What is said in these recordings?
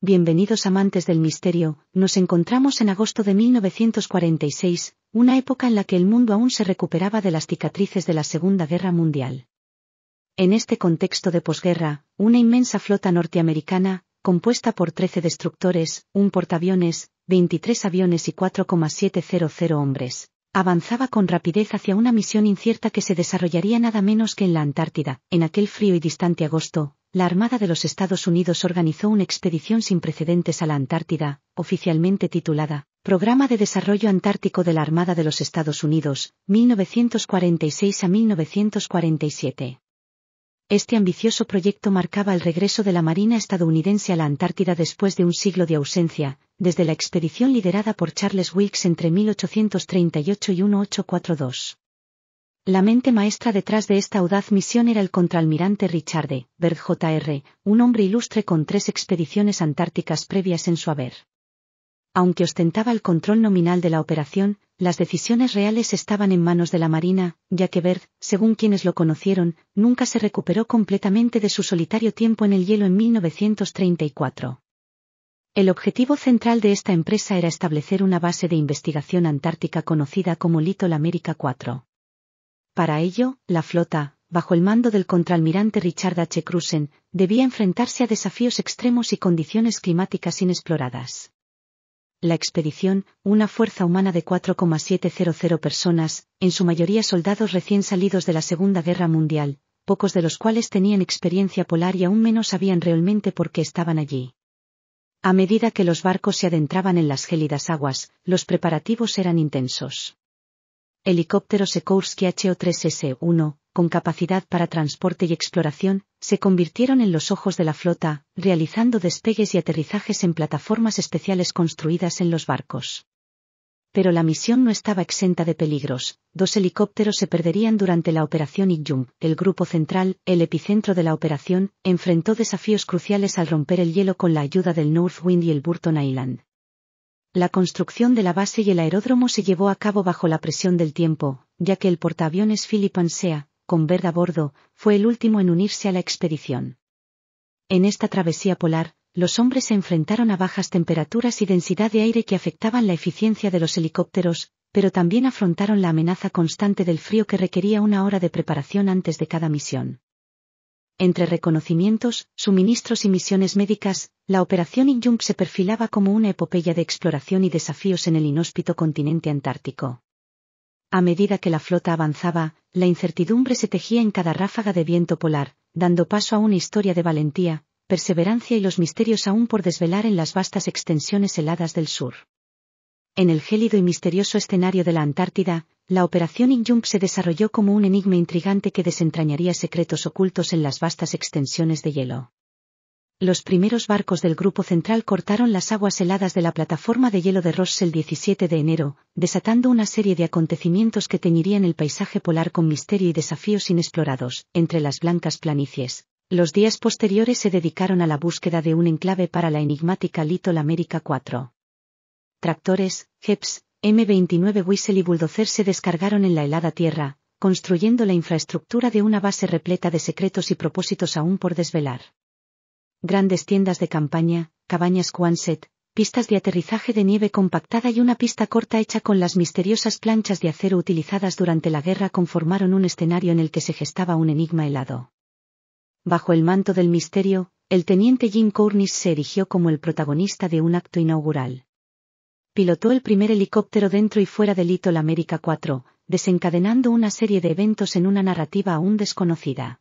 Bienvenidos amantes del misterio, nos encontramos en agosto de 1946, una época en la que el mundo aún se recuperaba de las cicatrices de la Segunda Guerra Mundial. En este contexto de posguerra, una inmensa flota norteamericana, compuesta por 13 destructores, un portaaviones, 23 aviones y 4,700 hombres, avanzaba con rapidez hacia una misión incierta que se desarrollaría nada menos que en la Antártida. En aquel frío y distante agosto, la Armada de los Estados Unidos organizó una expedición sin precedentes a la Antártida, oficialmente titulada Programa de Desarrollo Antártico de la Armada de los Estados Unidos, 1946 a 1947. Este ambicioso proyecto marcaba el regreso de la Marina estadounidense a la Antártida después de un siglo de ausencia, desde la expedición liderada por Charles Wilkes entre 1838 y 1842. La mente maestra detrás de esta audaz misión era el contraalmirante Richard E. Byrd Jr., un hombre ilustre con 3 expediciones antárticas previas en su haber. Aunque ostentaba el control nominal de la operación, las decisiones reales estaban en manos de la Marina, ya que Byrd, según quienes lo conocieron, nunca se recuperó completamente de su solitario tiempo en el hielo en 1934. El objetivo central de esta empresa era establecer una base de investigación antártica conocida como Little America 4. Para ello, la flota, bajo el mando del contraalmirante Richard H. Cruzen, debía enfrentarse a desafíos extremos y condiciones climáticas inexploradas. La expedición, una fuerza humana de 4,700 personas, en su mayoría soldados recién salidos de la Segunda Guerra Mundial, pocos de los cuales tenían experiencia polar y aún menos sabían realmente por qué estaban allí. A medida que los barcos se adentraban en las gélidas aguas, los preparativos eran intensos. Helicópteros Sikorsky HO-3S-1, con capacidad para transporte y exploración, se convirtieron en los ojos de la flota, realizando despegues y aterrizajes en plataformas especiales construidas en los barcos. Pero la misión no estaba exenta de peligros. 2 helicópteros se perderían durante la operación Igjum. El grupo central, el epicentro de la operación, enfrentó desafíos cruciales al romper el hielo con la ayuda del North Wind y el Burton Island. La construcción de la base y el aeródromo se llevó a cabo bajo la presión del tiempo, ya que el portaaviones Philip Ansea, con Byrd a bordo, fue el último en unirse a la expedición. En esta travesía polar, los hombres se enfrentaron a bajas temperaturas y densidad de aire que afectaban la eficiencia de los helicópteros, pero también afrontaron la amenaza constante del frío que requería una hora de preparación antes de cada misión. Entre reconocimientos, suministros y misiones médicas, la operación Igjum se perfilaba como una epopeya de exploración y desafíos en el inhóspito continente antártico. A medida que la flota avanzaba, la incertidumbre se tejía en cada ráfaga de viento polar, dando paso a una historia de valentía, perseverancia y los misterios aún por desvelar en las vastas extensiones heladas del sur. En el gélido y misterioso escenario de la Antártida, la operación Igjum se desarrolló como un enigma intrigante que desentrañaría secretos ocultos en las vastas extensiones de hielo. Los primeros barcos del Grupo Central cortaron las aguas heladas de la plataforma de hielo de Ross el 17 de enero, desatando una serie de acontecimientos que teñirían el paisaje polar con misterio y desafíos inexplorados. Entre las blancas planicies, los días posteriores se dedicaron a la búsqueda de un enclave para la enigmática Little America 4. Tractores, jeeps, M29 Whistle y Bulldozer se descargaron en la helada tierra, construyendo la infraestructura de una base repleta de secretos y propósitos aún por desvelar. Grandes tiendas de campaña, cabañas Quonset, pistas de aterrizaje de nieve compactada y una pista corta hecha con las misteriosas planchas de acero utilizadas durante la guerra conformaron un escenario en el que se gestaba un enigma helado. Bajo el manto del misterio, el teniente Jim Cornish se erigió como el protagonista de un acto inaugural. Pilotó el primer helicóptero dentro y fuera de Little America 4, desencadenando una serie de eventos en una narrativa aún desconocida.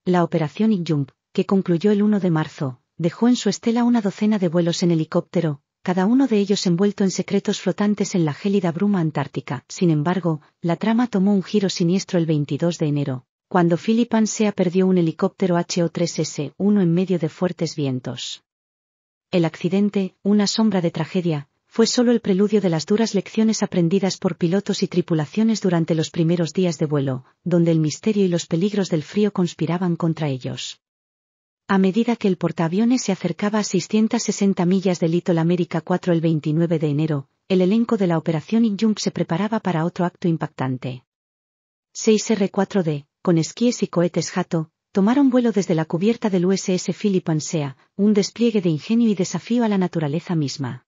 La operación Igjum, que concluyó el 1 de marzo, dejó en su estela una docena de vuelos en helicóptero, cada uno de ellos envuelto en secretos flotantes en la gélida bruma antártica. Sin embargo, la trama tomó un giro siniestro el 22 de enero, cuando Philip Ansea perdió un helicóptero HO-3S-1 en medio de fuertes vientos. El accidente, una sombra de tragedia, fue solo el preludio de las duras lecciones aprendidas por pilotos y tripulaciones durante los primeros días de vuelo, donde el misterio y los peligros del frío conspiraban contra ellos. A medida que el portaaviones se acercaba a 660 millas de Little America 4 el 29 de enero, el elenco de la operación Igjum se preparaba para otro acto impactante. 6R4D, con esquíes y cohetes Jato, tomaron vuelo desde la cubierta del USS Philip Ansea, un despliegue de ingenio y desafío a la naturaleza misma.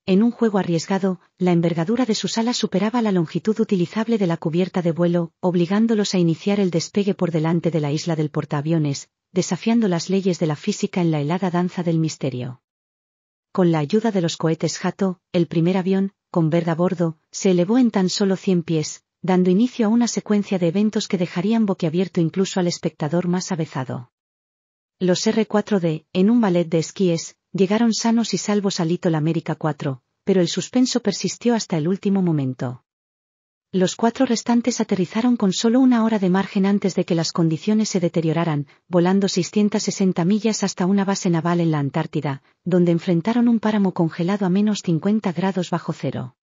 En un juego arriesgado, la envergadura de sus alas superaba la longitud utilizable de la cubierta de vuelo, obligándolos a iniciar el despegue por delante de la isla del portaaviones, desafiando las leyes de la física en la helada danza del misterio. Con la ayuda de los cohetes Jato, el primer avión, con Baird a bordo, se elevó en tan solo 100 pies, dando inicio a una secuencia de eventos que dejarían boquiabierto incluso al espectador más avezado. Los R-4D, en un ballet de esquíes, llegaron sanos y salvos a Little America 4, pero el suspenso persistió hasta el último momento. Los 4 restantes aterrizaron con solo una hora de margen antes de que las condiciones se deterioraran, volando 660 millas hasta una base naval en la Antártida, donde enfrentaron un páramo congelado a menos 50 grados bajo cero.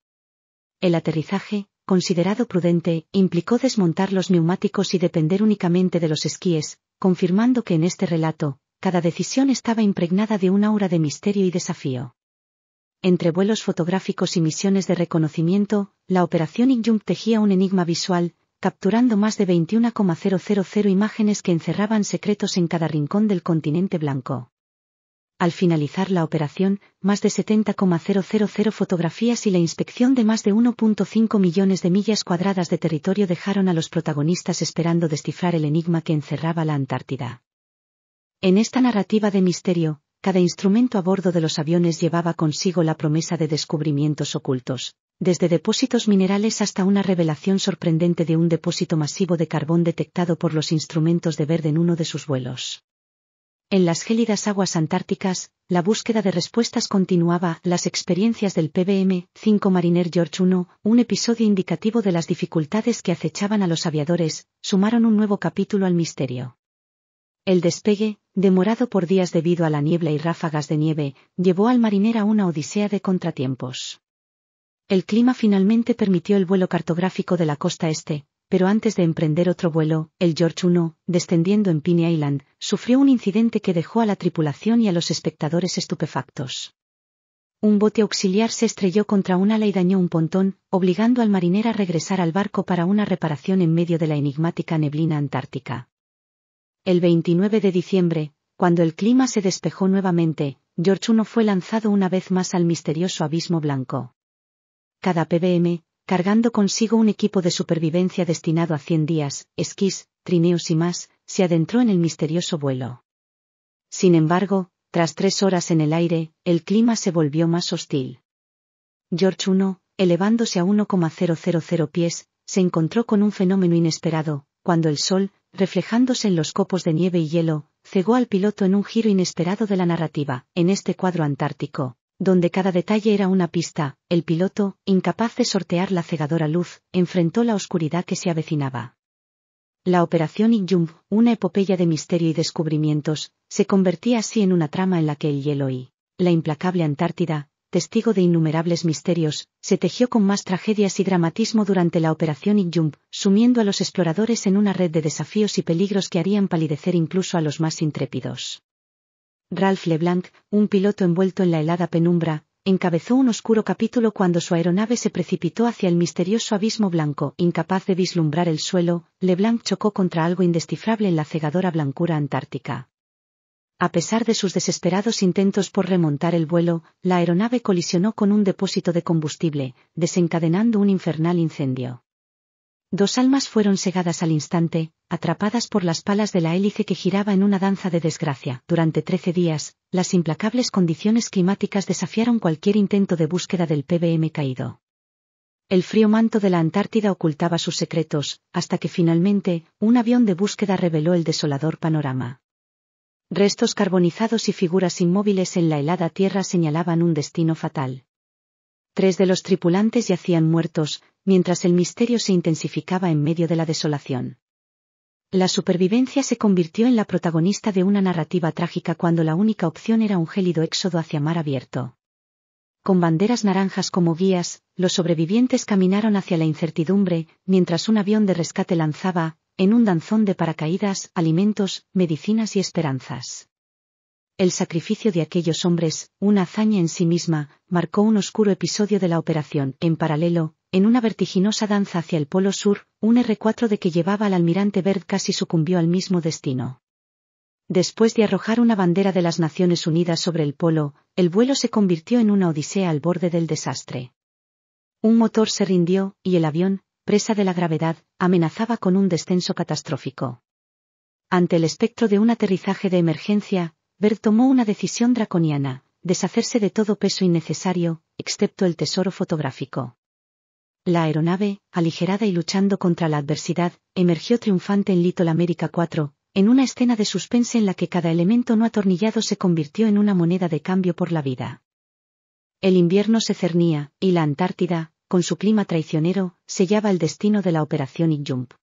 El aterrizaje, considerado prudente, implicó desmontar los neumáticos y depender únicamente de los esquíes, confirmando que en este relato, cada decisión estaba impregnada de un aura de misterio y desafío. Entre vuelos fotográficos y misiones de reconocimiento, la operación Injunct tejía un enigma visual, capturando más de 21,000 imágenes que encerraban secretos en cada rincón del continente blanco. Al finalizar la operación, más de 70,000 fotografías y la inspección de más de 1,5 millones de millas cuadradas de territorio dejaron a los protagonistas esperando descifrar el enigma que encerraba la Antártida. En esta narrativa de misterio, cada instrumento a bordo de los aviones llevaba consigo la promesa de descubrimientos ocultos, desde depósitos minerales hasta una revelación sorprendente de un depósito masivo de carbón detectado por los instrumentos de Baird en uno de sus vuelos. En las gélidas aguas antárticas, la búsqueda de respuestas continuaba. Las experiencias del PBM-5 Mariner George 1, un episodio indicativo de las dificultades que acechaban a los aviadores, sumaron un nuevo capítulo al misterio. El despegue, demorado por días debido a la niebla y ráfagas de nieve, llevó al Mariner a una odisea de contratiempos. El clima finalmente permitió el vuelo cartográfico de la costa este, pero antes de emprender otro vuelo, el George 1, descendiendo en Pine Island, sufrió un incidente que dejó a la tripulación y a los espectadores estupefactos. Un bote auxiliar se estrelló contra un ala y dañó un pontón, obligando al marinero a regresar al barco para una reparación en medio de la enigmática neblina antártica. El 29 de diciembre, cuando el clima se despejó nuevamente, George 1 fue lanzado una vez más al misterioso abismo blanco. Cada PBM, cargando consigo un equipo de supervivencia destinado a 100 días, esquís, trineos y más, se adentró en el misterioso vuelo. Sin embargo, tras 3 horas en el aire, el clima se volvió más hostil. George 1, elevándose a 1,000 pies, se encontró con un fenómeno inesperado, cuando el sol, reflejándose en los copos de nieve y hielo, cegó al piloto en un giro inesperado de la narrativa. En este cuadro antártico, donde cada detalle era una pista, el piloto, incapaz de sortear la cegadora luz, enfrentó la oscuridad que se avecinaba. La operación Injunct, una epopeya de misterio y descubrimientos, se convertía así en una trama en la que el hielo y la implacable Antártida, testigo de innumerables misterios, se tejió con más tragedias y dramatismo durante la operación Injunct, sumiendo a los exploradores en una red de desafíos y peligros que harían palidecer incluso a los más intrépidos. Ralph LeBlanc, un piloto envuelto en la helada penumbra, encabezó un oscuro capítulo cuando su aeronave se precipitó hacia el misterioso abismo blanco. Incapaz de vislumbrar el suelo, LeBlanc chocó contra algo indescifrable en la cegadora blancura antártica. A pesar de sus desesperados intentos por remontar el vuelo, la aeronave colisionó con un depósito de combustible, desencadenando un infernal incendio. 2 almas fueron segadas al instante, atrapadas por las palas de la hélice que giraba en una danza de desgracia. Durante 13 días, las implacables condiciones climáticas desafiaron cualquier intento de búsqueda del PBM caído. El frío manto de la Antártida ocultaba sus secretos, hasta que finalmente, un avión de búsqueda reveló el desolador panorama. Restos carbonizados y figuras inmóviles en la helada tierra señalaban un destino fatal. 3 de los tripulantes yacían muertos, mientras el misterio se intensificaba en medio de la desolación. La supervivencia se convirtió en la protagonista de una narrativa trágica cuando la única opción era un gélido éxodo hacia mar abierto. Con banderas naranjas como guías, los sobrevivientes caminaron hacia la incertidumbre, mientras un avión de rescate lanzaba, en un danzón de paracaídas, alimentos, medicinas y esperanzas. El sacrificio de aquellos hombres, una hazaña en sí misma, marcó un oscuro episodio de la operación. En paralelo, en una vertiginosa danza hacia el Polo Sur, un R-4D que llevaba al almirante Baird casi sucumbió al mismo destino. Después de arrojar una bandera de las Naciones Unidas sobre el polo, el vuelo se convirtió en una odisea al borde del desastre. Un motor se rindió, y el avión, presa de la gravedad, amenazaba con un descenso catastrófico. Ante el espectro de un aterrizaje de emergencia, Byrd tomó una decisión draconiana: deshacerse de todo peso innecesario, excepto el tesoro fotográfico. La aeronave, aligerada y luchando contra la adversidad, emergió triunfante en Little America 4, en una escena de suspense en la que cada elemento no atornillado se convirtió en una moneda de cambio por la vida. El invierno se cernía, y la Antártida, con su clima traicionero, sellaba el destino de la operación Igjump.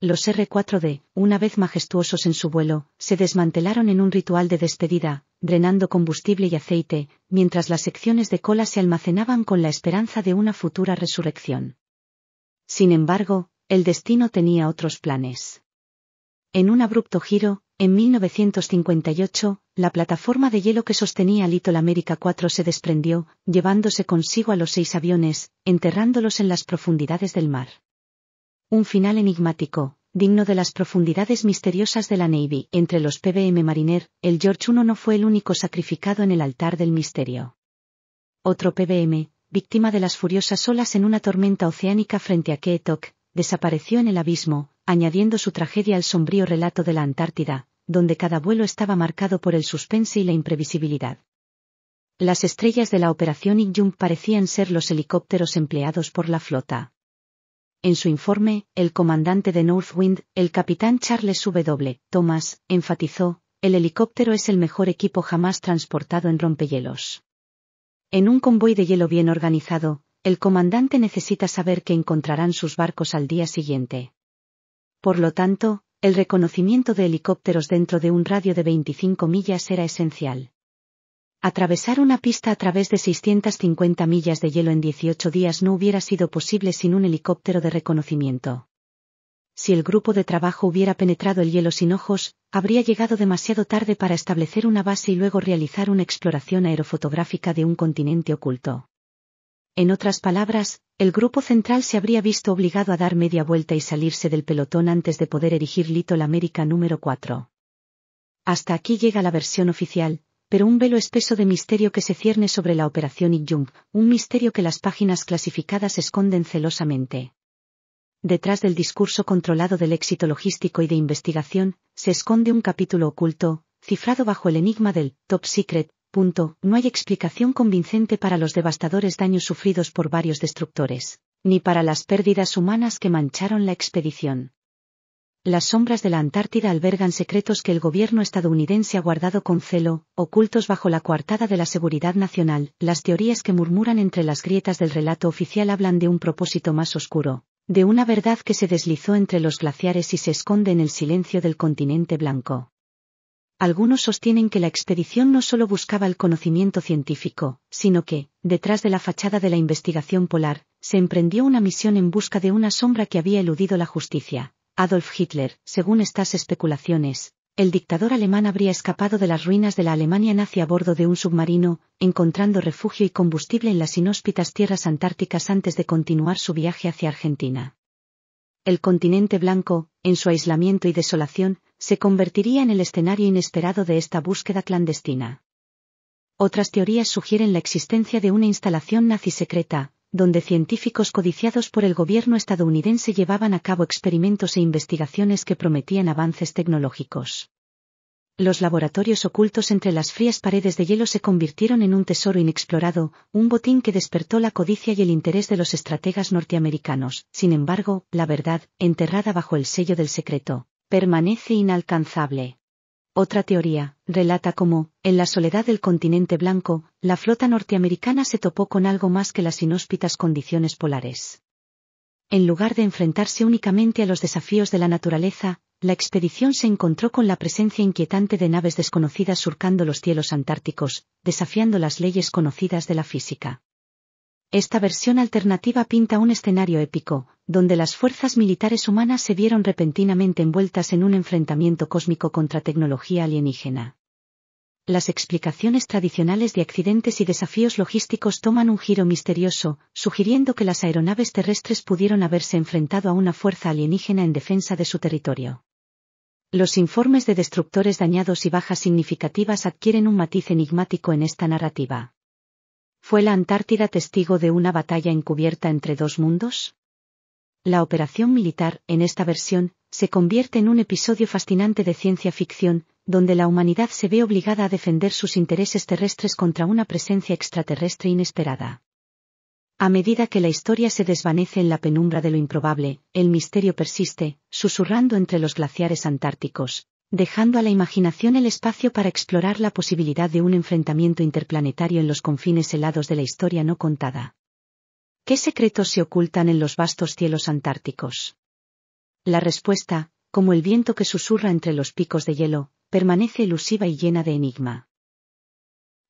Los R-4D, una vez majestuosos en su vuelo, se desmantelaron en un ritual de despedida, drenando combustible y aceite, mientras las secciones de cola se almacenaban con la esperanza de una futura resurrección. Sin embargo, el destino tenía otros planes. En un abrupto giro, en 1958, la plataforma de hielo que sostenía Little America 4 se desprendió, llevándose consigo a los 6 aviones, enterrándolos en las profundidades del mar. Un final enigmático, digno de las profundidades misteriosas de la Navy. Entre los PBM Mariner, el George I no fue el único sacrificado en el altar del misterio. Otro PBM, víctima de las furiosas olas en una tormenta oceánica frente a Keetok, desapareció en el abismo, añadiendo su tragedia al sombrío relato de la Antártida, donde cada vuelo estaba marcado por el suspense y la imprevisibilidad. Las estrellas de la operación Igjump parecían ser los helicópteros empleados por la flota. En su informe, el comandante de Northwind, el capitán Charles W. Thomas, enfatizó: el helicóptero es el mejor equipo jamás transportado en rompehielos. En un convoy de hielo bien organizado, el comandante necesita saber que encontrarán sus barcos al día siguiente. Por lo tanto, el reconocimiento de helicópteros dentro de un radio de 25 millas era esencial. Atravesar una pista a través de 650 millas de hielo en 18 días no hubiera sido posible sin un helicóptero de reconocimiento. Si el grupo de trabajo hubiera penetrado el hielo sin ojos, habría llegado demasiado tarde para establecer una base y luego realizar una exploración aerofotográfica de un continente oculto. En otras palabras, el grupo central se habría visto obligado a dar media vuelta y salirse del pelotón antes de poder erigir Little America número 4. Hasta aquí llega la versión oficial, pero un velo espeso de misterio que se cierne sobre la operación Igjump, un misterio que las páginas clasificadas esconden celosamente. Detrás del discurso controlado del éxito logístico y de investigación, se esconde un capítulo oculto, cifrado bajo el enigma del Top Secret. No hay explicación convincente para los devastadores daños sufridos por varios destructores, ni para las pérdidas humanas que mancharon la expedición. Las sombras de la Antártida albergan secretos que el gobierno estadounidense ha guardado con celo, ocultos bajo la coartada de la seguridad nacional. Las teorías que murmuran entre las grietas del relato oficial hablan de un propósito más oscuro, de una verdad que se deslizó entre los glaciares y se esconde en el silencio del continente blanco. Algunos sostienen que la expedición no solo buscaba el conocimiento científico, sino que, detrás de la fachada de la investigación polar, se emprendió una misión en busca de una sombra que había eludido la justicia. Adolf Hitler, según estas especulaciones, el dictador alemán habría escapado de las ruinas de la Alemania nazi a bordo de un submarino, encontrando refugio y combustible en las inhóspitas tierras antárticas antes de continuar su viaje hacia Argentina. El continente blanco, en su aislamiento y desolación, se convertiría en el escenario inesperado de esta búsqueda clandestina. Otras teorías sugieren la existencia de una instalación nazi secreta, donde científicos codiciados por el gobierno estadounidense llevaban a cabo experimentos e investigaciones que prometían avances tecnológicos. Los laboratorios ocultos entre las frías paredes de hielo se convirtieron en un tesoro inexplorado, un botín que despertó la codicia y el interés de los estrategas norteamericanos. Sin embargo, la verdad, enterrada bajo el sello del secreto, permanece inalcanzable. Otra teoría relata cómo, en la soledad del continente blanco, la flota norteamericana se topó con algo más que las inhóspitas condiciones polares. En lugar de enfrentarse únicamente a los desafíos de la naturaleza, la expedición se encontró con la presencia inquietante de naves desconocidas surcando los cielos antárticos, desafiando las leyes conocidas de la física. Esta versión alternativa pinta un escenario épico, donde las fuerzas militares humanas se vieron repentinamente envueltas en un enfrentamiento cósmico contra tecnología alienígena. Las explicaciones tradicionales de accidentes y desafíos logísticos toman un giro misterioso, sugiriendo que las aeronaves terrestres pudieron haberse enfrentado a una fuerza alienígena en defensa de su territorio. Los informes de destructores dañados y bajas significativas adquieren un matiz enigmático en esta narrativa. ¿Fue la Antártida testigo de una batalla encubierta entre dos mundos? La operación militar, en esta versión, se convierte en un episodio fascinante de ciencia ficción, donde la humanidad se ve obligada a defender sus intereses terrestres contra una presencia extraterrestre inesperada. A medida que la historia se desvanece en la penumbra de lo improbable, el misterio persiste, susurrando entre los glaciares antárticos, dejando a la imaginación el espacio para explorar la posibilidad de un enfrentamiento interplanetario en los confines helados de la historia no contada. ¿Qué secretos se ocultan en los vastos cielos antárticos? La respuesta, como el viento que susurra entre los picos de hielo, permanece elusiva y llena de enigma.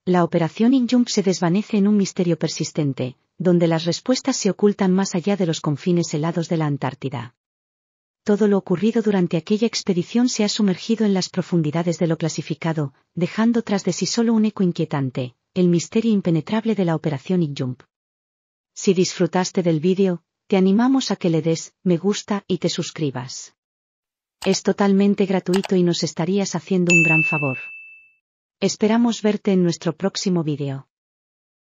La operación Injunct se desvanece en un misterio persistente, donde las respuestas se ocultan más allá de los confines helados de la Antártida. Todo lo ocurrido durante aquella expedición se ha sumergido en las profundidades de lo clasificado, dejando tras de sí solo un eco inquietante, el misterio impenetrable de la operación Injunct. Si disfrutaste del vídeo, te animamos a que le des me gusta y te suscribas. Es totalmente gratuito y nos estarías haciendo un gran favor. Esperamos verte en nuestro próximo vídeo.